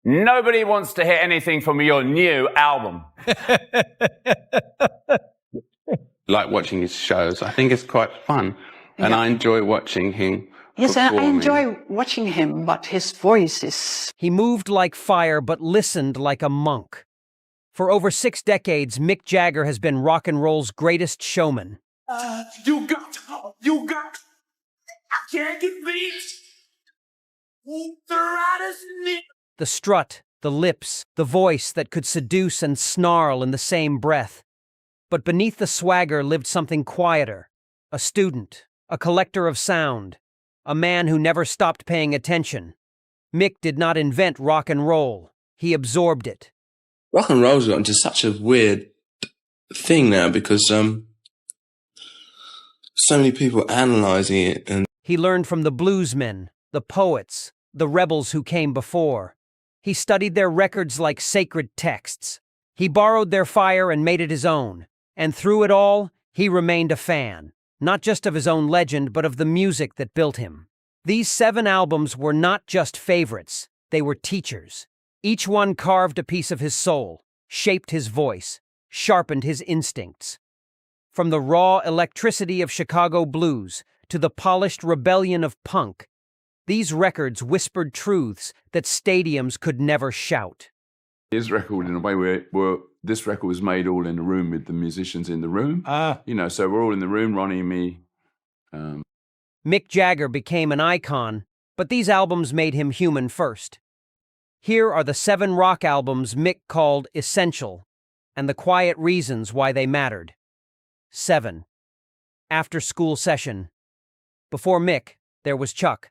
Nobody wants to hear anything from your new album. Like watching his shows. I think it's quite fun. And I enjoy watching him Yes, I performing. enjoy watching him, but his voice is... He moved like fire but listened like a monk. For over 6 decades, Mick Jagger has been rock and roll's greatest showman. You got, I can't get beat. The riders need. The strut, the lips, the voice that could seduce and snarl in the same breath. But beneath the swagger lived something quieter. A student, a collector of sound, a man who never stopped paying attention. Mick did not invent rock and roll. He absorbed it. Rock and roll's gotten to such a weird thing now because so many people analysing it. And he learned from the bluesmen, the poets, the rebels who came before. He studied their records like sacred texts. He borrowed their fire and made it his own. And through it all, he remained a fan, not just of his own legend, but of the music that built him. These 7 albums were not just favorites, they were teachers. Each one carved a piece of his soul, shaped his voice, sharpened his instincts. From the raw electricity of Chicago blues to the polished rebellion of punk, these records whispered truths that stadiums could never shout. His record, in a way, where this record was made all in the room with the musicians in the room. You know, so we're all in the room, Ronnie, me. Mick Jagger became an icon, but these albums made him human first. Here are the 7 rock albums Mick called essential, and the quiet reasons why they mattered. 7. After School Session. Before Mick, there was Chuck.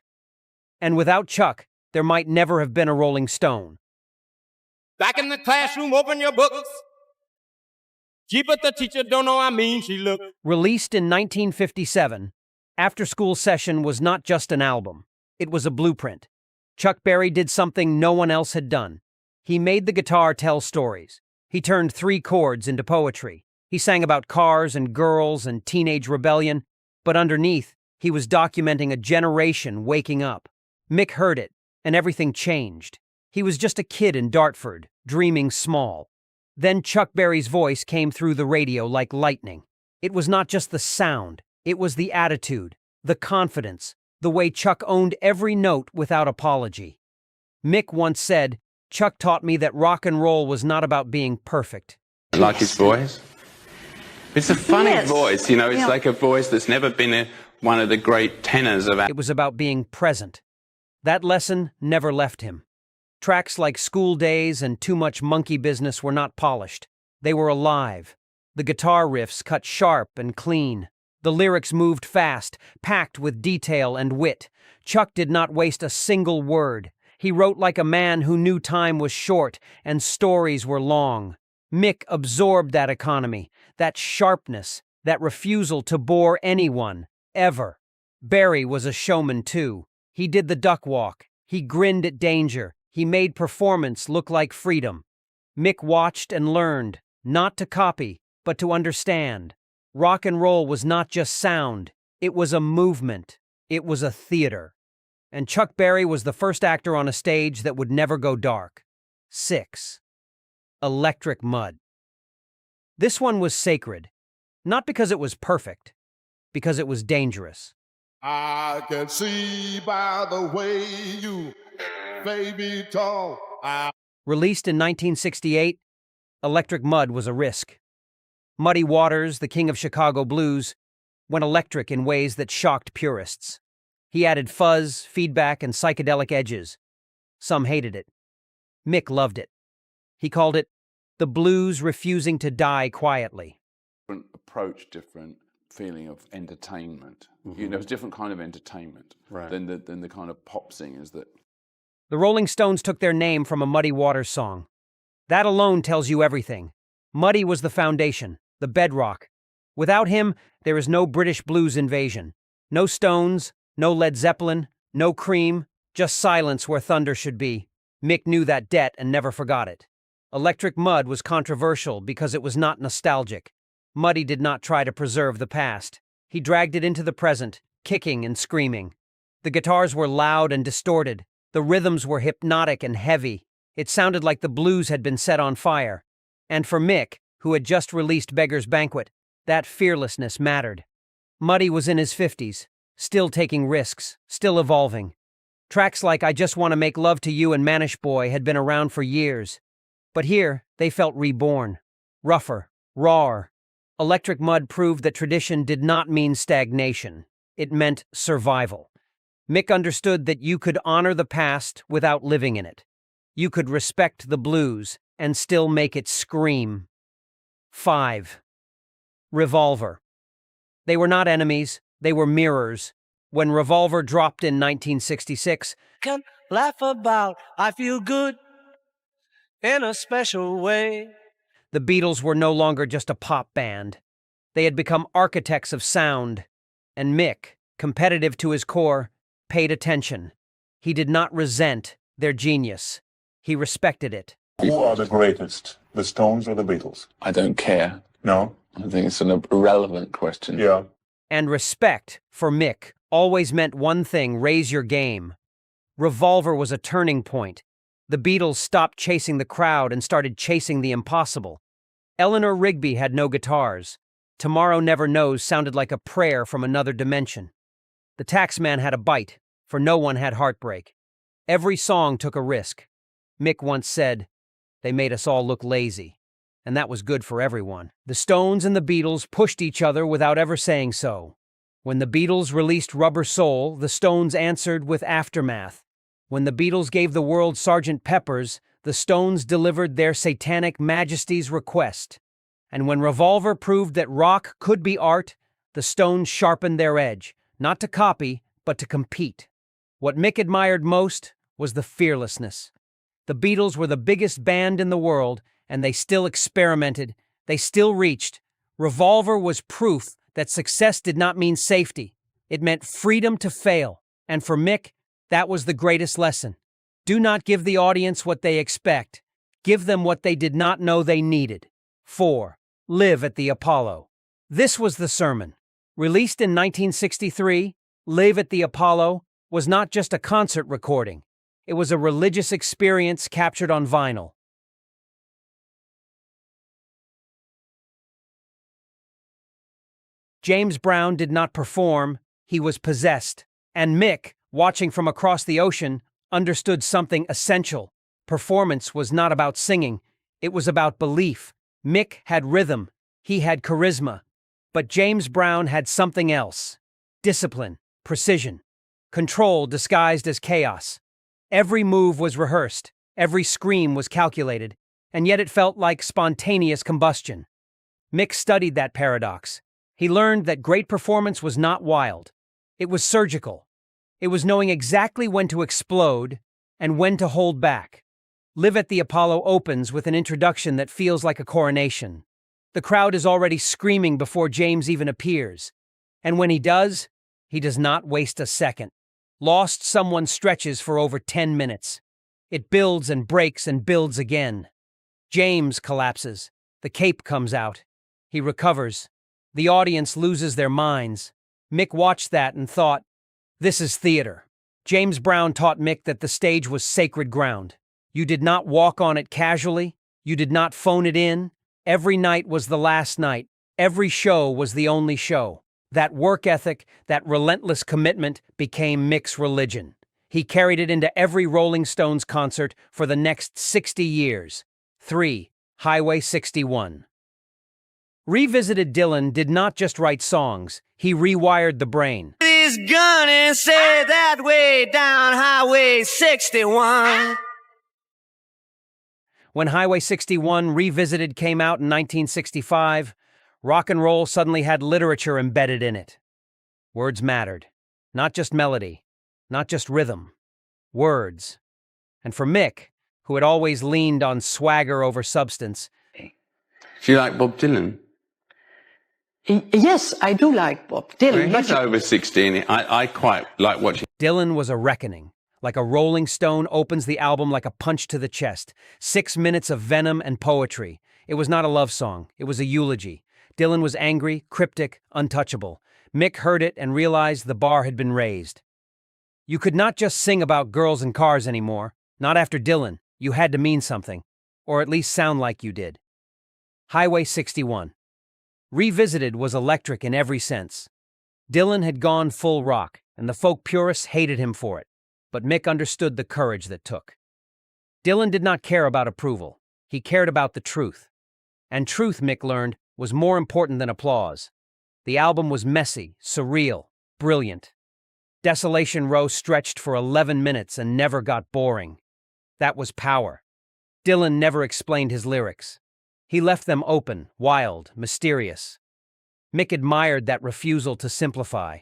And without Chuck, there might never have been a Rolling Stone. Back in the classroom, open your books. Gee, but the teacher don't know how mean she look. Released in 1957, After School Session was not just an album. It was a blueprint. Chuck Berry did something no one else had done. He made the guitar tell stories. He turned 3 chords into poetry. He sang about cars and girls and teenage rebellion, but underneath, he was documenting a generation waking up. Mick heard it, and everything changed. He was just a kid in Dartford, dreaming small. Then Chuck Berry's voice came through the radio like lightning. It was not just the sound, it was the attitude, the confidence, the way Chuck owned every note without apology. Mick once said, "Chuck taught me that rock and roll was not about being perfect." I like his voice. It's a funny voice, you know, it's Yeah. like a voice that's never been one of the great tenors of... It was about being present. That lesson never left him. Tracks like School Days and Too Much Monkey Business were not polished. They were alive. The guitar riffs cut sharp and clean. The lyrics moved fast, packed with detail and wit. Chuck did not waste a single word. He wrote like a man who knew time was short and stories were long. Mick absorbed that economy, that sharpness, that refusal to bore anyone, ever. Berry was a showman too. He did the duck walk. He grinned at danger. He made performance look like freedom. Mick watched and learned, not to copy, but to understand. Rock and roll was not just sound. It was a movement. It was a theater. And Chuck Berry was the first actor on a stage that would never go dark. 6. Electric Mud. This one was sacred, not because it was perfect, because it was dangerous. I can see by the way you baby talk. Released in 1968, Electric Mud was a risk. Muddy Waters, the king of Chicago blues, went electric in ways that shocked purists. He added fuzz, feedback, and psychedelic edges. Some hated it. Mick loved it. He called it the blues refusing to die quietly. Different approach, different feeling of entertainment. You know, it's a different kind of entertainment than the kind of pop singers that... The Rolling Stones took their name from a Muddy Waters song. That alone tells you everything. Muddy was the foundation, the bedrock. Without him, there is no British blues invasion. No Stones, no Led Zeppelin, no Cream, just silence where thunder should be. Mick knew that debt and never forgot it. Electric Mud was controversial because it was not nostalgic. Muddy did not try to preserve the past. He dragged it into the present, kicking and screaming. The guitars were loud and distorted. The rhythms were hypnotic and heavy. It sounded like the blues had been set on fire. And for Mick, who had just released Beggar's Banquet, that fearlessness mattered. Muddy was in his 50s, still taking risks, still evolving. Tracks like I Just Want to Make Love to You and Manish Boy had been around for years. But here, they felt reborn. Rougher, rawer. Electric Mud proved that tradition did not mean stagnation. It meant survival. Mick understood that you could honor the past without living in it. You could respect the blues and still make it scream. 5. Revolver. They were not enemies, they were mirrors. When Revolver dropped in 1966, Can laugh about, I feel good in a special way. the Beatles were no longer just a pop band. They had become architects of sound. And Mick, competitive to his core, paid attention. He did not resent their genius. He respected it. Who are the greatest, the Stones or the Beatles? I don't care. No? I think it's an irrelevant question. Yeah. And respect, for Mick, always meant one thing: raise your game. Revolver was a turning point. The Beatles stopped chasing the crowd and started chasing the impossible. Eleanor Rigby had no guitars. Tomorrow Never Knows sounded like a prayer from another dimension. The Taxman had a bite, for no one had heartbreak. Every song took a risk. Mick once said, "They made us all look lazy." And that was good for everyone. The Stones and the Beatles pushed each other without ever saying so. When the Beatles released Rubber Soul, the Stones answered with Aftermath. When the Beatles gave the world Sgt. Pepper's, the Stones delivered their Satanic Majesty's Request. And when Revolver proved that rock could be art, the Stones sharpened their edge, not to copy, but to compete. What Mick admired most was the fearlessness. The Beatles were the biggest band in the world, and they still experimented, they still reached. Revolver was proof that success did not mean safety. It meant freedom to fail. And for Mick, that was the greatest lesson. Do not give the audience what they expect. Give them what they did not know they needed. 4. Live at the Apollo. This was the sermon. Released in 1963, Live at the Apollo was not just a concert recording. It was a religious experience captured on vinyl. James Brown did not perform, he was possessed. And Mick, watching from across the ocean, understood something essential. Performance was not about singing, it was about belief. Mick had rhythm, he had charisma. But James Brown had something else. Discipline, precision, control disguised as chaos. Every move was rehearsed, every scream was calculated, and yet it felt like spontaneous combustion. Mick studied that paradox. He learned that great performance was not wild. It was surgical. It was knowing exactly when to explode and when to hold back. Live at the Apollo opens with an introduction that feels like a coronation. The crowd is already screaming before James even appears. And when he does not waste a second. Lost Someone stretches for over 10 minutes. It builds and breaks and builds again. James collapses. The cape comes out. He recovers. The audience loses their minds. Mick watched that and thought, this is theater. James Brown taught Mick that the stage was sacred ground. You did not walk on it casually. You did not phone it in. Every night was the last night. Every show was the only show. That work ethic, that relentless commitment became Mick's religion. He carried it into every Rolling Stones concert for the next 60 years. 3. Highway 61. Revisited Dylan did not just write songs, he rewired the brain. He's gonna say that way down Highway 61. When Highway 61 Revisited came out in 1965, rock and roll suddenly had literature embedded in it. Words mattered. Not just melody, not just rhythm. Words. And for Mick, who had always leaned on swagger over substance, Do you like Bob Dylan? Yes, I do like Bob Dylan. He's over 16. I quite like watching. Dylan was a reckoning. Like a Rolling Stone opens the album like a punch to the chest. 6 minutes of venom and poetry. It was not a love song. It was a eulogy. Dylan was angry, cryptic, untouchable. Mick heard it and realized the bar had been raised. You could not just sing about girls and cars anymore. Not after Dylan. You had to mean something, or at least sound like you did. Highway 61. Revisited was electric in every sense. Dylan had gone full rock, and the folk purists hated him for it, but Mick understood the courage that took. Dylan did not care about approval. He cared about the truth. And truth, Mick learned, was more important than applause. The album was messy, surreal, brilliant. Desolation Row stretched for 11 minutes and never got boring. That was power. Dylan never explained his lyrics. He left them open, wild, mysterious. Mick admired that refusal to simplify.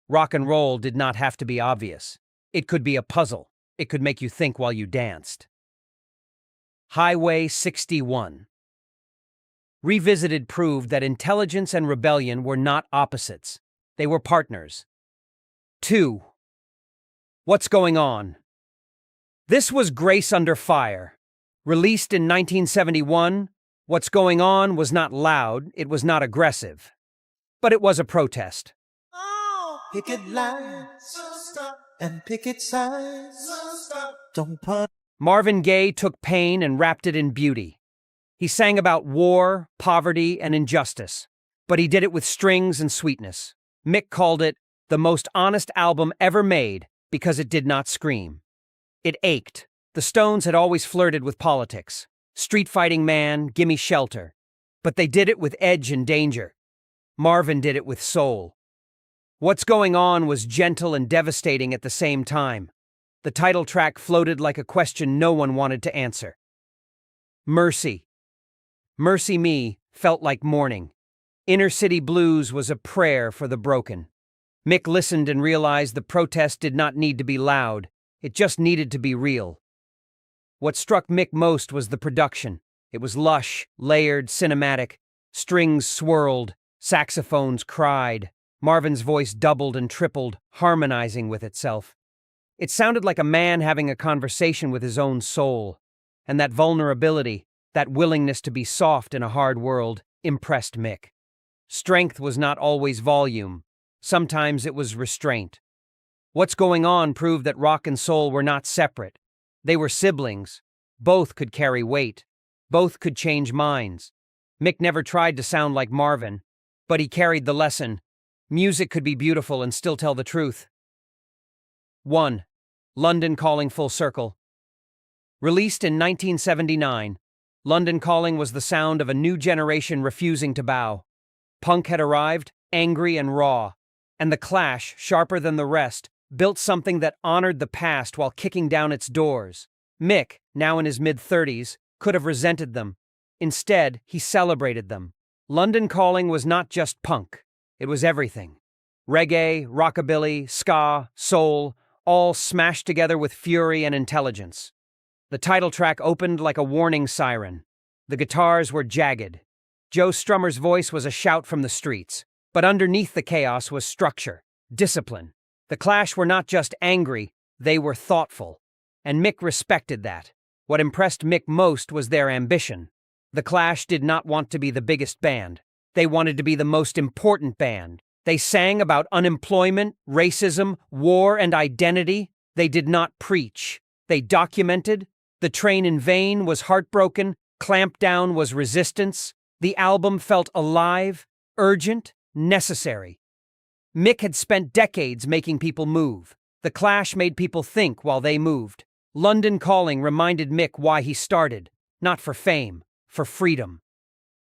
Rock and roll did not have to be obvious. It could be a puzzle. It could make you think while you danced. Highway 61. Revisited proved that intelligence and rebellion were not opposites. They were partners. 2. What's Going On? This was Grace Under Fire. Released in 1971, What's Going On was not loud, it was not aggressive. But it was a protest. Picket lines, and picket signs, don't put. Marvin Gaye took pain and wrapped it in beauty. He sang about war, poverty, and injustice, but he did it with strings and sweetness. Mick called it the most honest album ever made because it did not scream. It ached. The Stones had always flirted with politics. Street Fighting Man, Gimme Shelter. But they did it with edge and danger. Marvin did it with soul. What's Going On was gentle and devastating at the same time. The title track floated like a question no one wanted to answer. Mercy. Mercy Me felt like mourning. Inner City Blues was a prayer for the broken. Mick listened and realized the protest did not need to be loud. It just needed to be real. What struck Mick most was the production. It was lush, layered, cinematic. Strings swirled, saxophones cried. Marvin's voice doubled and tripled, harmonizing with itself. It sounded like a man having a conversation with his own soul. And that vulnerability, that willingness to be soft in a hard world, impressed Mick. Strength was not always volume. Sometimes it was restraint. What's Going On proved that rock and soul were not separate. They were siblings. Both could carry weight. Both could change minds. Mick never tried to sound like Marvin, but he carried the lesson. Music could be beautiful and still tell the truth. 1. London Calling Full Circle. Released in 1979, London Calling was the sound of a new generation refusing to bow. Punk had arrived, angry and raw, and the Clash, sharper than the rest, built something that honored the past while kicking down its doors. Mick, now in his mid-30s, could have resented them. Instead, he celebrated them. London Calling was not just punk. It was everything. Reggae, rockabilly, ska, soul, all smashed together with fury and intelligence. The title track opened like a warning siren. The guitars were jagged. Joe Strummer's voice was a shout from the streets. But underneath the chaos was structure, discipline. The Clash were not just angry, they were thoughtful. And Mick respected that. What impressed Mick most was their ambition. The Clash did not want to be the biggest band. They wanted to be the most important band. They sang about unemployment, racism, war, and identity. They did not preach. They documented. The Train in Vain was heartbroken. Clamp Down was resistance. The album felt alive, urgent, necessary. Mick had spent decades making people move. The Clash made people think while they moved. London Calling reminded Mick why he started, not for fame, for freedom.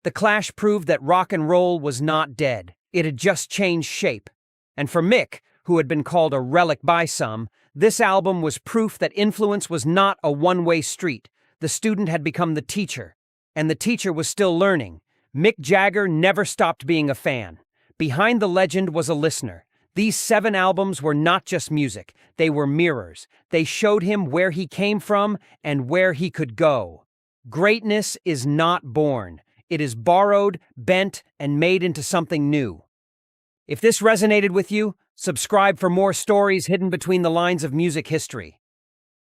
The Clash proved that rock and roll was not dead. It had just changed shape. And for Mick, who had been called a relic by some, this album was proof that influence was not a one-way street. The student had become the teacher, and the teacher was still learning. Mick Jagger never stopped being a fan. Behind the legend was a listener. These 7 albums were not just music. They were mirrors. They showed him where he came from and where he could go. Greatness is not born. It is borrowed, bent, and made into something new. If this resonated with you, subscribe for more stories hidden between the lines of music history.